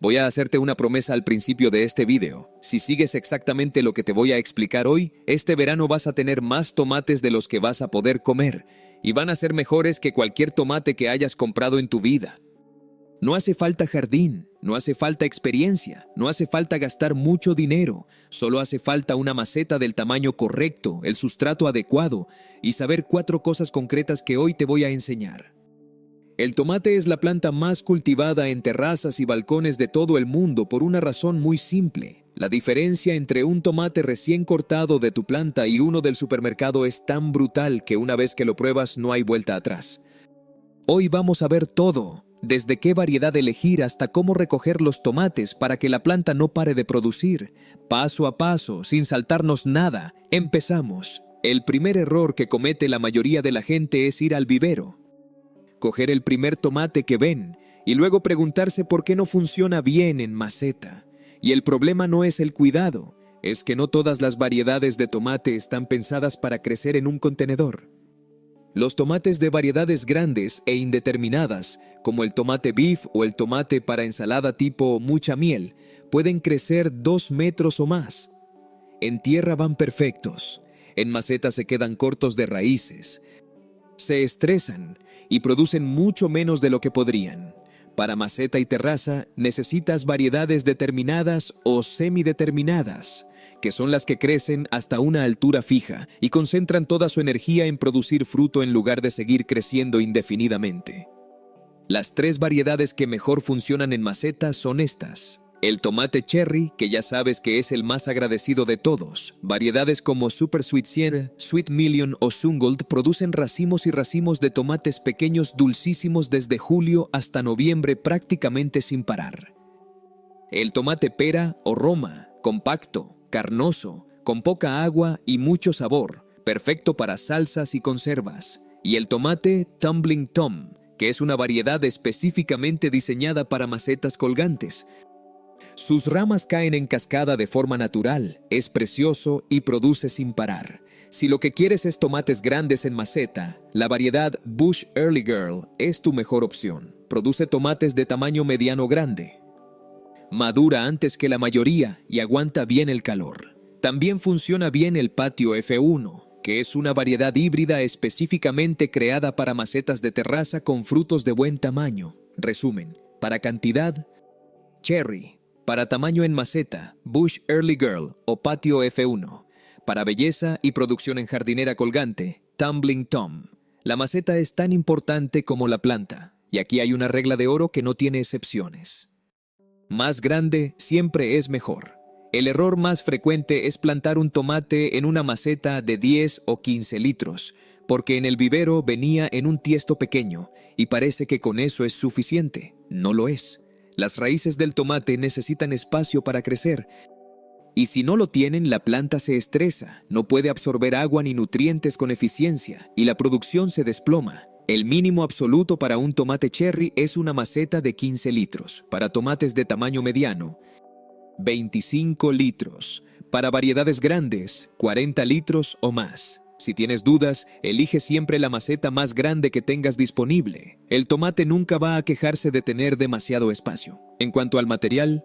Voy a hacerte una promesa al principio de este video. Si sigues exactamente lo que te voy a explicar hoy, este verano vas a tener más tomates de los que vas a poder comer, y van a ser mejores que cualquier tomate que hayas comprado en tu vida. No hace falta jardín, no hace falta experiencia, no hace falta gastar mucho dinero, solo hace falta una maceta del tamaño correcto, el sustrato adecuado y saber 4 cosas concretas que hoy te voy a enseñar. El tomate es la planta más cultivada en terrazas y balcones de todo el mundo por una razón muy simple. La diferencia entre un tomate recién cortado de tu planta y uno del supermercado es tan brutal que una vez que lo pruebas no hay vuelta atrás. Hoy vamos a ver todo, desde qué variedad elegir hasta cómo recoger los tomates para que la planta no pare de producir. Paso a paso, sin saltarnos nada, empezamos. El primer error que comete la mayoría de la gente es ir al vivero. Coger el primer tomate que ven y luego preguntarse por qué no funciona bien en maceta. Y el problema no es el cuidado, es que no todas las variedades de tomate están pensadas para crecer en un contenedor. Los tomates de variedades grandes e indeterminadas, como el tomate beef o el tomate para ensalada tipo mucha miel, pueden crecer 2 metros o más. En tierra van perfectos, en maceta se quedan cortos de raíces, se estresan y producen mucho menos de lo que podrían. Para maceta y terraza necesitas variedades determinadas o semideterminadas, que son las que crecen hasta una altura fija y concentran toda su energía en producir fruto en lugar de seguir creciendo indefinidamente. Las 3 variedades que mejor funcionan en maceta son estas. El tomate cherry, que ya sabes que es el más agradecido de todos. Variedades como Super Sweet Sierra, Sweet Million o Sungold producen racimos y racimos de tomates pequeños dulcísimos desde julio hasta noviembre prácticamente sin parar. El tomate pera o Roma, compacto, carnoso, con poca agua y mucho sabor, perfecto para salsas y conservas. Y el tomate Tumbling Tom, que es una variedad específicamente diseñada para macetas colgantes. Sus ramas caen en cascada de forma natural, es precioso y produce sin parar. Si lo que quieres es tomates grandes en maceta, la variedad Bush Early Girl es tu mejor opción. Produce tomates de tamaño mediano grande. Madura antes que la mayoría y aguanta bien el calor. También funciona bien el Patio F1, que es una variedad híbrida específicamente creada para macetas de terraza con frutos de buen tamaño. Resumen, para cantidad, Cherry. Para tamaño en maceta, Bush Early Girl o Patio F1. Para belleza y producción en jardinera colgante, Tumbling Tom. La maceta es tan importante como la planta, y aquí hay una regla de oro que no tiene excepciones. Más grande siempre es mejor. El error más frecuente es plantar un tomate en una maceta de 10 o 15 litros, porque en el vivero venía en un tiesto pequeño, y parece que con eso es suficiente. No lo es. Las raíces del tomate necesitan espacio para crecer, y si no lo tienen, la planta se estresa, no puede absorber agua ni nutrientes con eficiencia, y la producción se desploma. El mínimo absoluto para un tomate cherry es una maceta de 15 litros, para tomates de tamaño mediano, 25 litros, para variedades grandes, 40 litros o más. Si tienes dudas, elige siempre la maceta más grande que tengas disponible. El tomate nunca va a quejarse de tener demasiado espacio. En cuanto al material,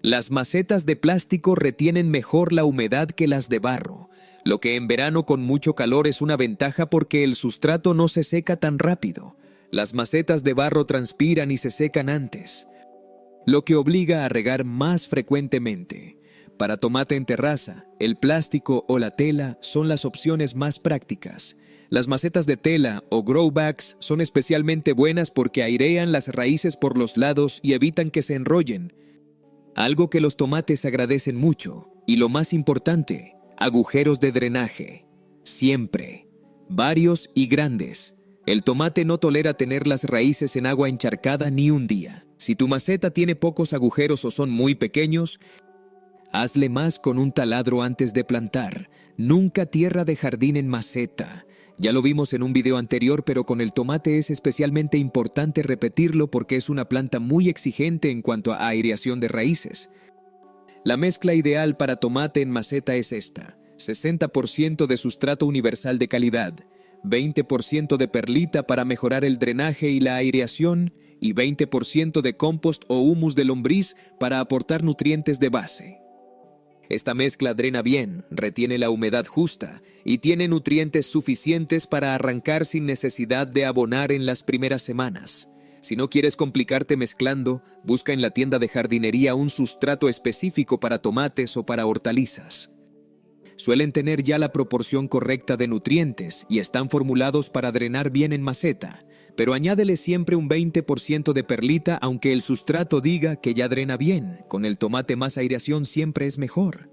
las macetas de plástico retienen mejor la humedad que las de barro, lo que en verano con mucho calor es una ventaja porque el sustrato no se seca tan rápido. Las macetas de barro transpiran y se secan antes, lo que obliga a regar más frecuentemente. Para tomate en terraza, el plástico o la tela son las opciones más prácticas. Las macetas de tela o grow bags son especialmente buenas porque airean las raíces por los lados y evitan que se enrollen, algo que los tomates agradecen mucho. Y lo más importante, agujeros de drenaje. Siempre. Varios y grandes. El tomate no tolera tener las raíces en agua encharcada ni un día. Si tu maceta tiene pocos agujeros o son muy pequeños, hazle más con un taladro antes de plantar. Nunca tierra de jardín en maceta. Ya lo vimos en un video anterior, pero con el tomate es especialmente importante repetirlo porque es una planta muy exigente en cuanto a aireación de raíces. La mezcla ideal para tomate en maceta es esta: 60% de sustrato universal de calidad, 20% de perlita para mejorar el drenaje y la aireación y 20% de compost o humus de lombriz para aportar nutrientes de base. Esta mezcla drena bien, retiene la humedad justa y tiene nutrientes suficientes para arrancar sin necesidad de abonar en las primeras semanas. Si no quieres complicarte mezclando, busca en la tienda de jardinería un sustrato específico para tomates o para hortalizas. Suelen tener ya la proporción correcta de nutrientes y están formulados para drenar bien en maceta, pero añádele siempre un 20% de perlita aunque el sustrato diga que ya drena bien. Con el tomate más aireación siempre es mejor.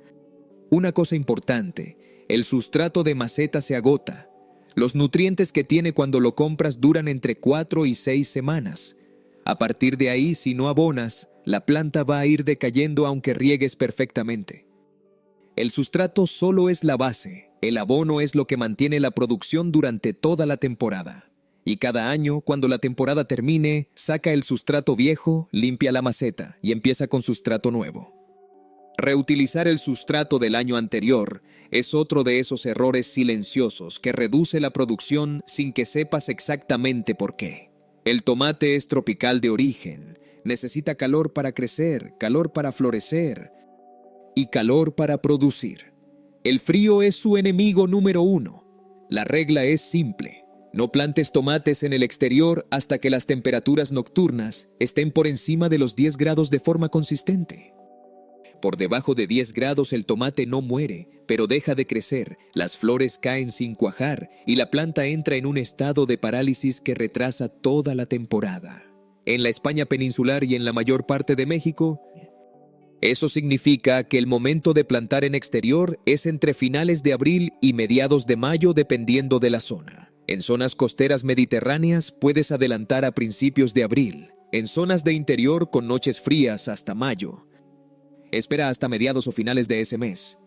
Una cosa importante, el sustrato de maceta se agota. Los nutrientes que tiene cuando lo compras duran entre 4 y 6 semanas. A partir de ahí, si no abonas, la planta va a ir decayendo aunque riegues perfectamente. El sustrato solo es la base, el abono es lo que mantiene la producción durante toda la temporada. Y cada año, cuando la temporada termine, saca el sustrato viejo, limpia la maceta y empieza con sustrato nuevo. Reutilizar el sustrato del año anterior es otro de esos errores silenciosos que reduce la producción sin que sepas exactamente por qué. El tomate es tropical de origen, necesita calor para crecer, calor para florecer y calor para producir. El frío es su enemigo número 1. La regla es simple. No plantes tomates en el exterior hasta que las temperaturas nocturnas estén por encima de los 10 grados de forma consistente. Por debajo de 10 grados el tomate no muere, pero deja de crecer, las flores caen sin cuajar y la planta entra en un estado de parálisis que retrasa toda la temporada. En la España peninsular y en la mayor parte de México, eso significa que el momento de plantar en exterior es entre finales de abril y mediados de mayo dependiendo de la zona. En zonas costeras mediterráneas puedes adelantar a principios de abril. En zonas de interior con noches frías hasta mayo. Espera hasta mediados o finales de ese mes.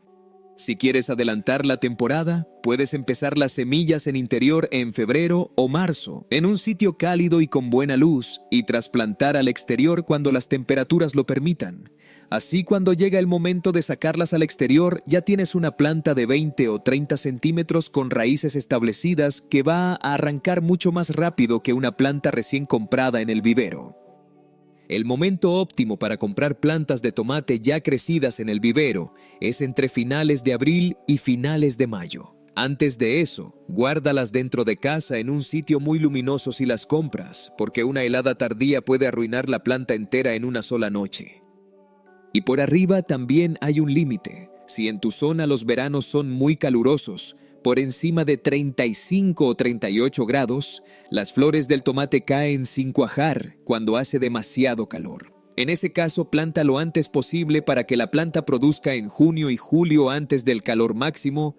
Si quieres adelantar la temporada, puedes empezar las semillas en interior en febrero o marzo, en un sitio cálido y con buena luz, y trasplantar al exterior cuando las temperaturas lo permitan. Así, cuando llega el momento de sacarlas al exterior, ya tienes una planta de 20 o 30 centímetros con raíces establecidas que va a arrancar mucho más rápido que una planta recién comprada en el vivero. El momento óptimo para comprar plantas de tomate ya crecidas en el vivero es entre finales de abril y finales de mayo. Antes de eso, guárdalas dentro de casa en un sitio muy luminoso si las compras, porque una helada tardía puede arruinar la planta entera en una sola noche. Y por arriba también hay un límite. Si en tu zona los veranos son muy calurosos, por encima de 35 o 38 grados, las flores del tomate caen sin cuajar cuando hace demasiado calor. En ese caso, planta lo antes posible para que la planta produzca en junio y julio antes del calor máximo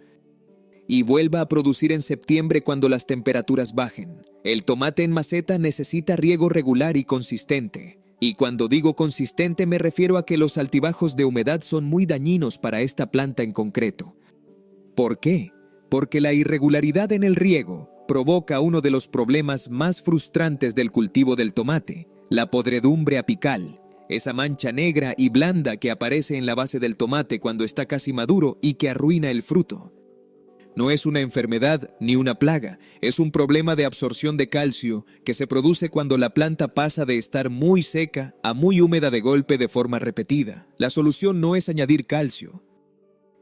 y vuelva a producir en septiembre cuando las temperaturas bajen. El tomate en maceta necesita riego regular y consistente. Y cuando digo consistente me refiero a que los altibajos de humedad son muy dañinos para esta planta en concreto. ¿Por qué? Porque la irregularidad en el riego provoca uno de los problemas más frustrantes del cultivo del tomate, la podredumbre apical, esa mancha negra y blanda que aparece en la base del tomate cuando está casi maduro y que arruina el fruto. No es una enfermedad ni una plaga, es un problema de absorción de calcio que se produce cuando la planta pasa de estar muy seca a muy húmeda de golpe de forma repetida. La solución no es añadir calcio,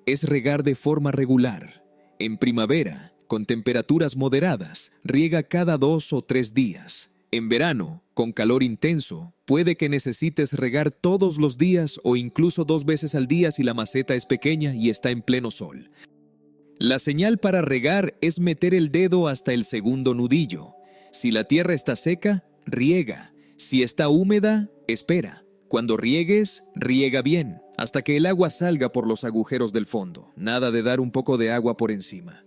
es regar de forma regular. En primavera, con temperaturas moderadas, riega cada 2 o 3 días. En verano, con calor intenso, puede que necesites regar todos los días o incluso 2 veces al día si la maceta es pequeña y está en pleno sol. La señal para regar es meter el dedo hasta el segundo nudillo. Si la tierra está seca, riega. Si está húmeda, espera. Cuando riegues, riega bien, hasta que el agua salga por los agujeros del fondo. Nada de dar un poco de agua por encima.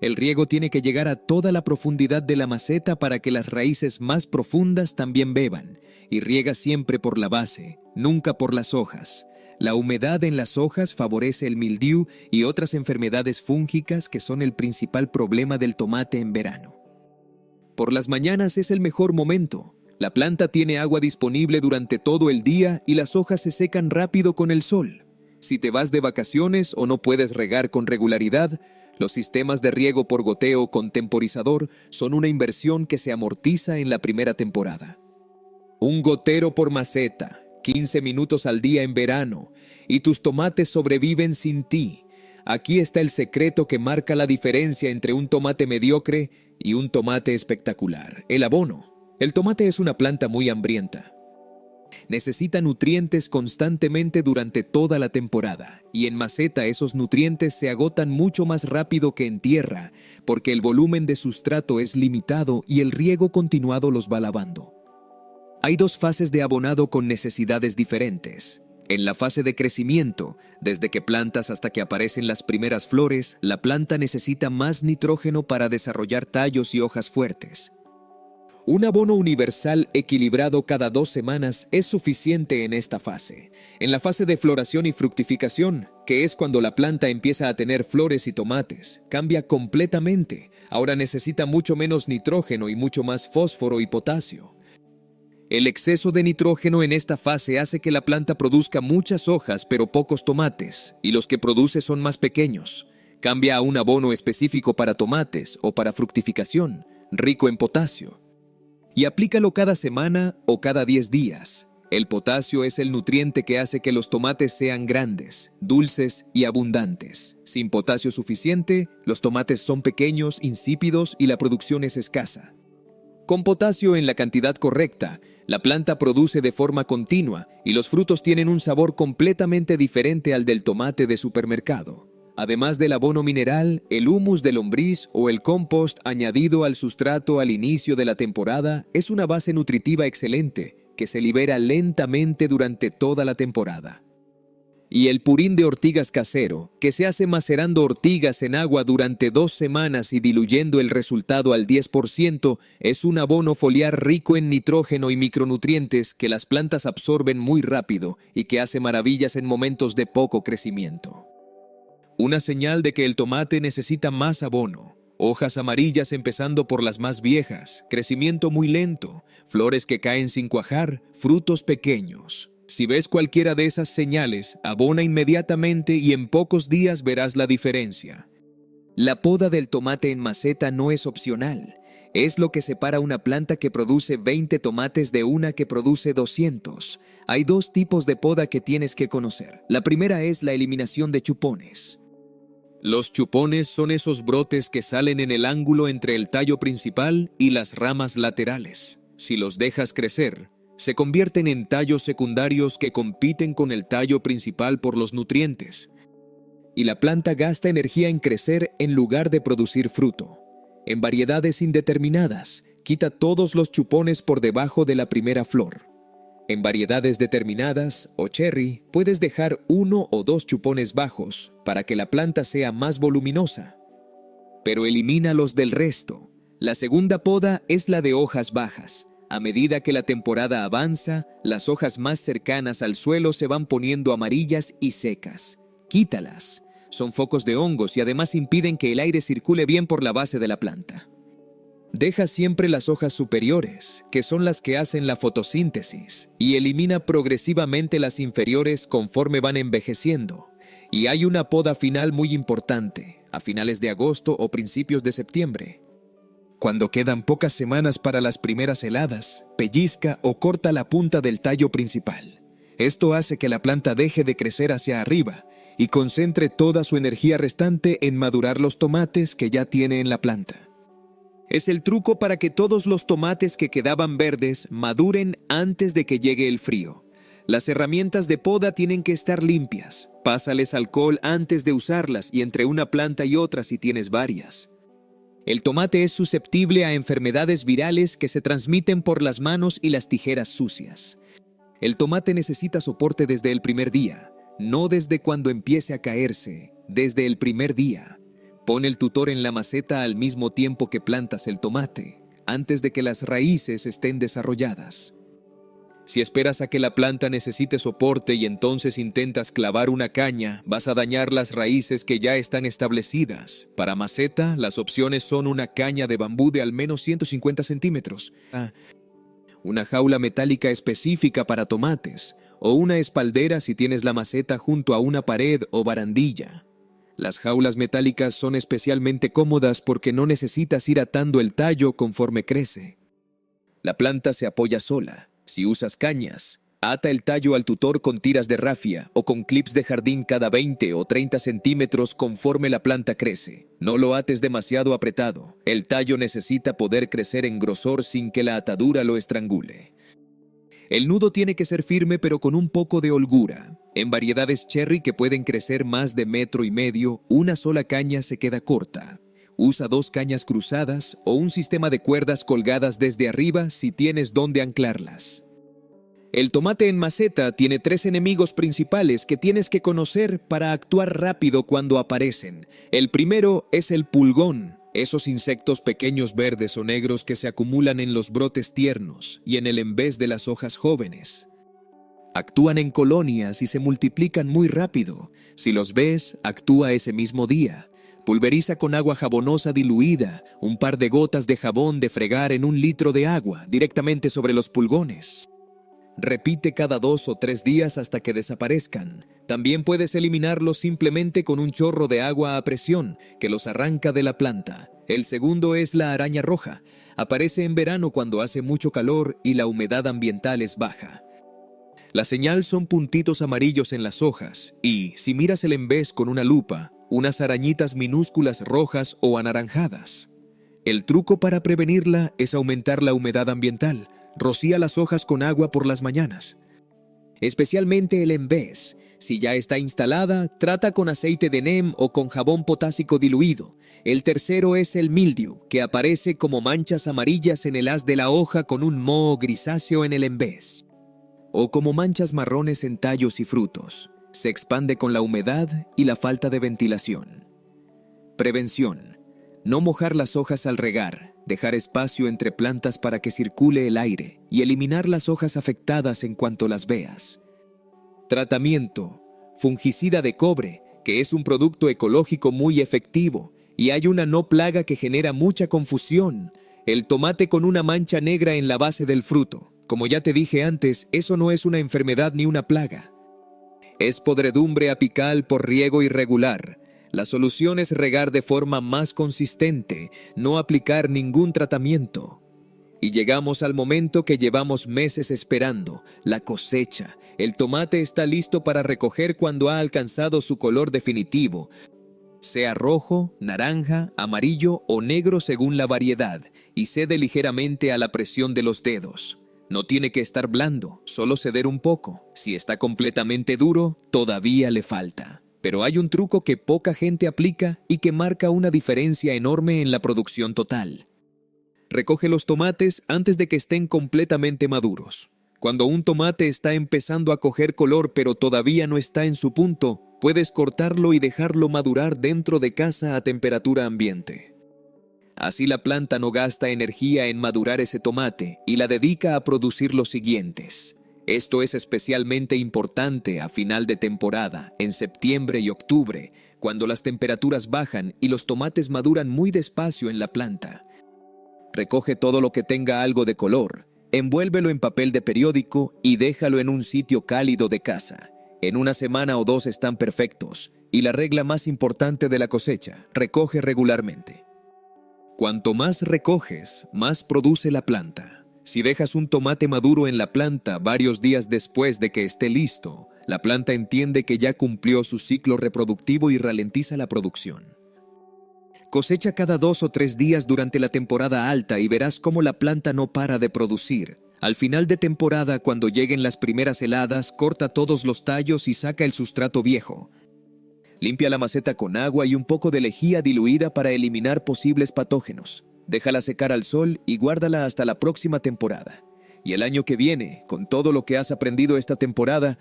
El riego tiene que llegar a toda la profundidad de la maceta para que las raíces más profundas también beban. Y riega siempre por la base, nunca por las hojas. La humedad en las hojas favorece el mildiu y otras enfermedades fúngicas que son el principal problema del tomate en verano. Por las mañanas es el mejor momento. La planta tiene agua disponible durante todo el día y las hojas se secan rápido con el sol. Si te vas de vacaciones o no puedes regar con regularidad, los sistemas de riego por goteo con temporizador son una inversión que se amortiza en la primera temporada. Un gotero por maceta, 15 minutos al día en verano, y tus tomates sobreviven sin ti. Aquí está el secreto que marca la diferencia entre un tomate mediocre y un tomate espectacular: el abono. El tomate es una planta muy hambrienta. Necesita nutrientes constantemente durante toda la temporada, y en maceta esos nutrientes se agotan mucho más rápido que en tierra, porque el volumen de sustrato es limitado y el riego continuado los va lavando. Hay dos fases de abonado con necesidades diferentes. En la fase de crecimiento, desde que plantas hasta que aparecen las primeras flores, la planta necesita más nitrógeno para desarrollar tallos y hojas fuertes. Un abono universal equilibrado cada 2 semanas es suficiente en esta fase. En la fase de floración y fructificación, que es cuando la planta empieza a tener flores y tomates, cambia completamente. Ahora necesita mucho menos nitrógeno y mucho más fósforo y potasio. El exceso de nitrógeno en esta fase hace que la planta produzca muchas hojas pero pocos tomates, y los que produce son más pequeños. Cambia a un abono específico para tomates o para fructificación, rico en potasio. Y aplícalo cada semana o cada 10 días. El potasio es el nutriente que hace que los tomates sean grandes, dulces y abundantes. Sin potasio suficiente, los tomates son pequeños, insípidos y la producción es escasa. Con potasio en la cantidad correcta, la planta produce de forma continua y los frutos tienen un sabor completamente diferente al del tomate de supermercado. Además del abono mineral, el humus de lombriz o el compost añadido al sustrato al inicio de la temporada es una base nutritiva excelente que se libera lentamente durante toda la temporada. Y el purín de ortigas casero, que se hace macerando ortigas en agua durante 2 semanas y diluyendo el resultado al 10%, es un abono foliar rico en nitrógeno y micronutrientes que las plantas absorben muy rápido y que hace maravillas en momentos de poco crecimiento. Una señal de que el tomate necesita más abono: hojas amarillas empezando por las más viejas, crecimiento muy lento, flores que caen sin cuajar, frutos pequeños. Si ves cualquiera de esas señales, abona inmediatamente y en pocos días verás la diferencia. La poda del tomate en maceta no es opcional. Es lo que separa una planta que produce 20 tomates de una que produce 200. Hay 2 tipos de poda que tienes que conocer. La primera es la eliminación de chupones. Los chupones son esos brotes que salen en el ángulo entre el tallo principal y las ramas laterales. Si los dejas crecer, se convierten en tallos secundarios que compiten con el tallo principal por los nutrientes. Y la planta gasta energía en crecer en lugar de producir fruto. En variedades indeterminadas, quita todos los chupones por debajo de la primera flor. En variedades determinadas o cherry, puedes dejar 1 o 2 chupones bajos para que la planta sea más voluminosa. Pero elimínalos del resto. La segunda poda es la de hojas bajas. A medida que la temporada avanza, las hojas más cercanas al suelo se van poniendo amarillas y secas. Quítalas. Son focos de hongos y además impiden que el aire circule bien por la base de la planta. Deja siempre las hojas superiores, que son las que hacen la fotosíntesis, y elimina progresivamente las inferiores conforme van envejeciendo. Y hay una poda final muy importante, a finales de agosto o principios de septiembre. Cuando quedan pocas semanas para las primeras heladas, pellizca o corta la punta del tallo principal. Esto hace que la planta deje de crecer hacia arriba y concentre toda su energía restante en madurar los tomates que ya tiene en la planta. Es el truco para que todos los tomates que quedaban verdes maduren antes de que llegue el frío. Las herramientas de poda tienen que estar limpias. Pásales alcohol antes de usarlas y entre una planta y otra si tienes varias. El tomate es susceptible a enfermedades virales que se transmiten por las manos y las tijeras sucias. El tomate necesita soporte desde el primer día, no desde cuando empiece a caerse, desde el primer día. Pon el tutor en la maceta al mismo tiempo que plantas el tomate, antes de que las raíces estén desarrolladas. Si esperas a que la planta necesite soporte y entonces intentas clavar una caña, vas a dañar las raíces que ya están establecidas. Para maceta, las opciones son una caña de bambú de al menos 150 centímetros, una jaula metálica específica para tomates, o una espaldera si tienes la maceta junto a una pared o barandilla. Las jaulas metálicas son especialmente cómodas porque no necesitas ir atando el tallo conforme crece. La planta se apoya sola. Si usas cañas, ata el tallo al tutor con tiras de rafia o con clips de jardín cada 20 o 30 centímetros conforme la planta crece. No lo ates demasiado apretado. El tallo necesita poder crecer en grosor sin que la atadura lo estrangule. El nudo tiene que ser firme pero con un poco de holgura. En variedades cherry que pueden crecer más de 1,5 metros, una sola caña se queda corta. Usa 2 cañas cruzadas o un sistema de cuerdas colgadas desde arriba si tienes dónde anclarlas. El tomate en maceta tiene 3 enemigos principales que tienes que conocer para actuar rápido cuando aparecen. El primero es el pulgón, esos insectos pequeños verdes o negros que se acumulan en los brotes tiernos y en el envés de las hojas jóvenes. Actúan en colonias y se multiplican muy rápido. Si los ves, actúa ese mismo día. Pulveriza con agua jabonosa diluida, un par de gotas de jabón de fregar en 1 litro de agua directamente sobre los pulgones. Repite cada 2 o 3 días hasta que desaparezcan. También puedes eliminarlos simplemente con un chorro de agua a presión que los arranca de la planta. El segundo es la araña roja. Aparece en verano cuando hace mucho calor y la humedad ambiental es baja. La señal son puntitos amarillos en las hojas y, si miras el envés con una lupa, unas arañitas minúsculas rojas o anaranjadas. El truco para prevenirla es aumentar la humedad ambiental. Rocía las hojas con agua por las mañanas. Especialmente el envés. Si ya está instalada, trata con aceite de neem o con jabón potásico diluido. El tercero es el mildew, que aparece como manchas amarillas en el haz de la hoja con un moho grisáceo en el envés. O como manchas marrones en tallos y frutos. Se expande con la humedad y la falta de ventilación. Prevención. No mojar las hojas al regar, dejar espacio entre plantas para que circule el aire y eliminar las hojas afectadas en cuanto las veas. Tratamiento. Fungicida de cobre, que es un producto ecológico muy efectivo, y hay una no plaga que genera mucha confusión. El tomate con una mancha negra en la base del fruto. Como ya te dije antes, eso no es una enfermedad ni una plaga. Es podredumbre apical por riego irregular. La solución es regar de forma más consistente, no aplicar ningún tratamiento. Y llegamos al momento que llevamos meses esperando, la cosecha. El tomate está listo para recoger cuando ha alcanzado su color definitivo, sea rojo, naranja, amarillo o negro según la variedad, y cede ligeramente a la presión de los dedos. No tiene que estar blando, solo ceder un poco. Si está completamente duro, todavía le falta. Pero hay un truco que poca gente aplica y que marca una diferencia enorme en la producción total. Recoge los tomates antes de que estén completamente maduros. Cuando un tomate está empezando a coger color pero todavía no está en su punto, puedes cortarlo y dejarlo madurar dentro de casa a temperatura ambiente. Así la planta no gasta energía en madurar ese tomate y la dedica a producir los siguientes. Esto es especialmente importante a final de temporada, en septiembre y octubre, cuando las temperaturas bajan y los tomates maduran muy despacio en la planta. Recoge todo lo que tenga algo de color, envuélvelo en papel de periódico y déjalo en un sitio cálido de casa. En 1 semana o 2 están perfectos, y la regla más importante de la cosecha, recoge regularmente. Cuanto más recoges, más produce la planta. Si dejas un tomate maduro en la planta varios días después de que esté listo, la planta entiende que ya cumplió su ciclo reproductivo y ralentiza la producción. Cosecha cada 2 o 3 días durante la temporada alta y verás cómo la planta no para de producir. Al final de temporada, cuando lleguen las primeras heladas, corta todos los tallos y saca el sustrato viejo. Limpia la maceta con agua y un poco de lejía diluida para eliminar posibles patógenos. Déjala secar al sol y guárdala hasta la próxima temporada. Y el año que viene, con todo lo que has aprendido esta temporada,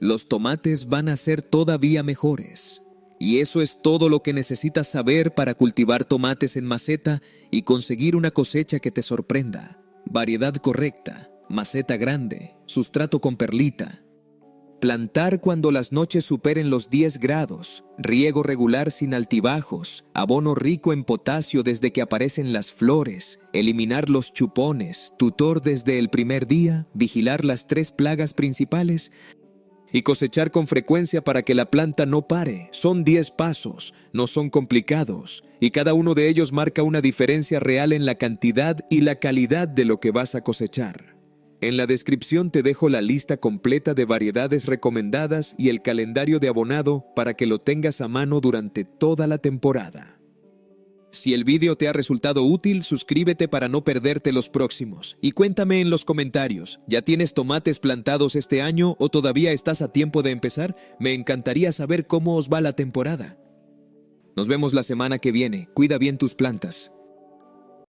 los tomates van a ser todavía mejores. Y eso es todo lo que necesitas saber para cultivar tomates en maceta y conseguir una cosecha que te sorprenda. Variedad correcta, maceta grande, sustrato con perlita. Plantar cuando las noches superen los 10 grados, riego regular sin altibajos, abono rico en potasio desde que aparecen las flores, eliminar los chupones, tutor desde el primer día, vigilar las 3 plagas principales y cosechar con frecuencia para que la planta no pare. Son 10 pasos, no son complicados, y cada uno de ellos marca una diferencia real en la cantidad y la calidad de lo que vas a cosechar. En la descripción te dejo la lista completa de variedades recomendadas y el calendario de abonado para que lo tengas a mano durante toda la temporada. Si el vídeo te ha resultado útil, suscríbete para no perderte los próximos. Y cuéntame en los comentarios, ¿ya tienes tomates plantados este año o todavía estás a tiempo de empezar? Me encantaría saber cómo os va la temporada. Nos vemos la semana que viene. Cuida bien tus plantas.